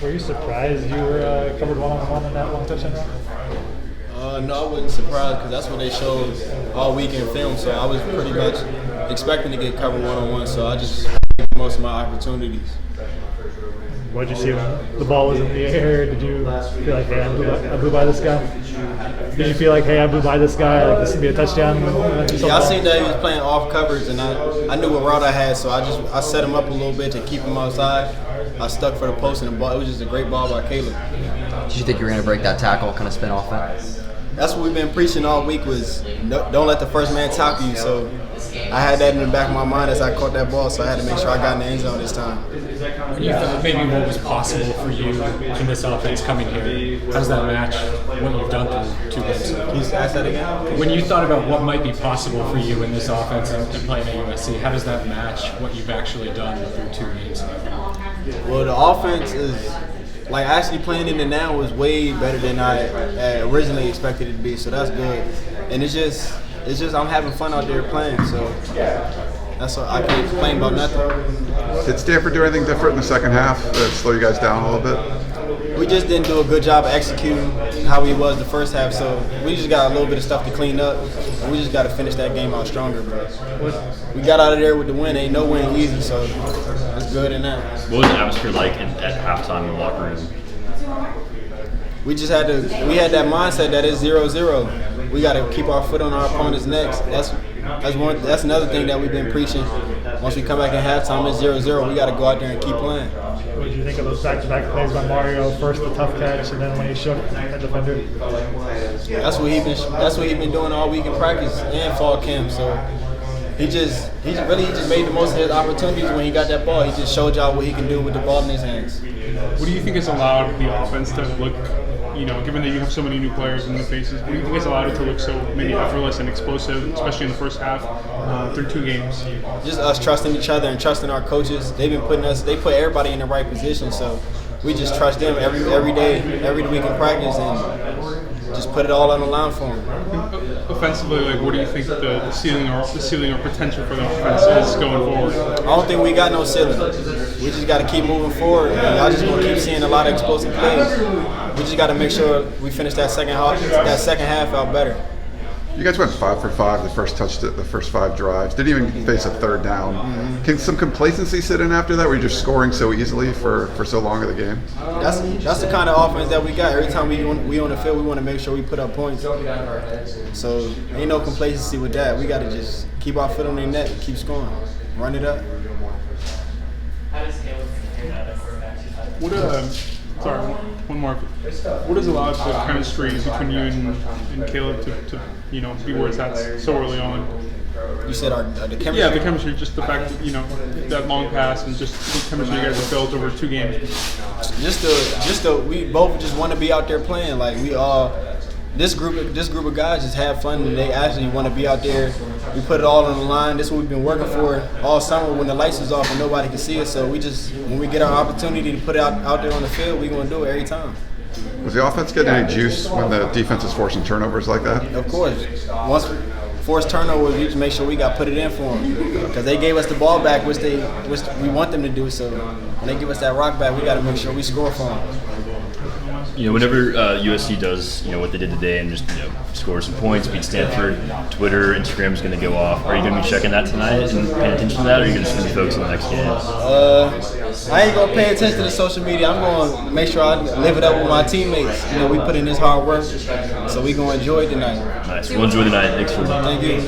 Were you surprised you were covered one-on-one in that long touchdown run? No, I wasn't surprised because that's what they showed all week in film. So I was pretty much expecting to get covered one-on-one. So I just made the most of my opportunities. What did you see when the ball was in the air? Did you feel like, hey, I blew by this guy? Did you feel like, hey, I blew by this guy, like this would be a touchdown? Yeah, I seen that he was playing off covers, and I knew what route I had, so I set him up a little bit to keep him outside. I stuck for the post, and the ball, it was just a great ball by Caleb. Did you think you were going to break that tackle, kind of spin off it? That's what we've been preaching all week was don't let the first man tackle you. So I had that in the back of my mind as I caught that ball, so I had to make sure I got in the end zone this time. When you thought maybe what was possible for you in this offense coming here, how does that match what you've done through 2 games? Can you ask that again? When you thought about what might be possible for you in this offense and playing at USC, how does that match what you've actually done through 2 games? Well, the offense is like actually playing in it now was way better than I originally expected it to be. So that's good, and it's just I'm having fun out there playing. So that's what I can't complain about nothing. Did Stanford do anything different in the second half that slow you guys down a little bit? We just didn't do a good job of executing how we was the first half, so we just got a little bit of stuff to clean up, and we just got to finish that game out stronger. But we got out of there with the win. Ain't no win easy, so that's good in that. What was the atmosphere like at halftime in the locker room? We just had that mindset that it's 0-0. We got to keep our foot on our opponent's necks. That's another thing that we've been preaching. Once we come back in halftime, it's 0-0. We got to go out there and keep playing. What did you think of those back-to-back plays by Mario? First the tough catch, and then when he shook that defender. That's what he been doing all week in practice and fall camp. So he just made the most of his opportunities when he got that ball. He just showed y'all what he can do with the ball in his hands. What do you think has allowed the offense to look, given that you have so many new players in the faces, what do you think has allowed it to look so maybe effortless and explosive, especially in the first half through 2 games? Just us trusting each other and trusting our coaches. They put everybody in the right position, so we just trust them every day, every week in practice, and just put it all on the line for them. Offensively, what do you think the ceiling or potential for the offense is going forward? I don't think we got no ceiling. We just got to keep moving forward, and y'all just gonna keep seeing a lot of explosive plays. We just got to make sure we finish that second half out better. You guys went 5 for 5 the first 5 drives. Didn't even face a third down. Mm-hmm. Can some complacency sit in after that, where you're just scoring so easily for so long of the game? That's the kind of offense that we got. Every time we on the field, we want to make sure we put up points. So ain't no complacency with that. We got to just keep our foot on their neck, keep scoring, run it up. One more. What has allowed the chemistry between you and Caleb to be where it's at so early on? You said the chemistry? Yeah, the chemistry, just the fact that, that long pass and just the chemistry you guys have built over 2 games. We both just want to be out there playing. Like we all, this group of guys just have fun and they actually want to be out there. We put it all on the line. This is what we've been working for all summer when the lights is off and nobody can see us. So when we get our opportunity to put it out there on the field, we're going to do it every time. Was the offense getting any juice when the defense is forcing turnovers like that? Of course. Once we force turnovers, we just make sure we got to put it in for them. Because they gave us the ball back, which we want them to do. So when they give us that rock back, we got to make sure we score for them. Whenever USC does, what they did today and just, score some points, beat Stanford, Twitter, Instagram is going to go off. Are you going to be checking that tonight and paying attention to that, or are you just going to be focused on the next game? I ain't going to pay attention to the social media. I'm going to make sure I live it up with my teammates. We put in this hard work, so we going to enjoy it tonight. Nice. We'll enjoy the night. Thanks for Thank you.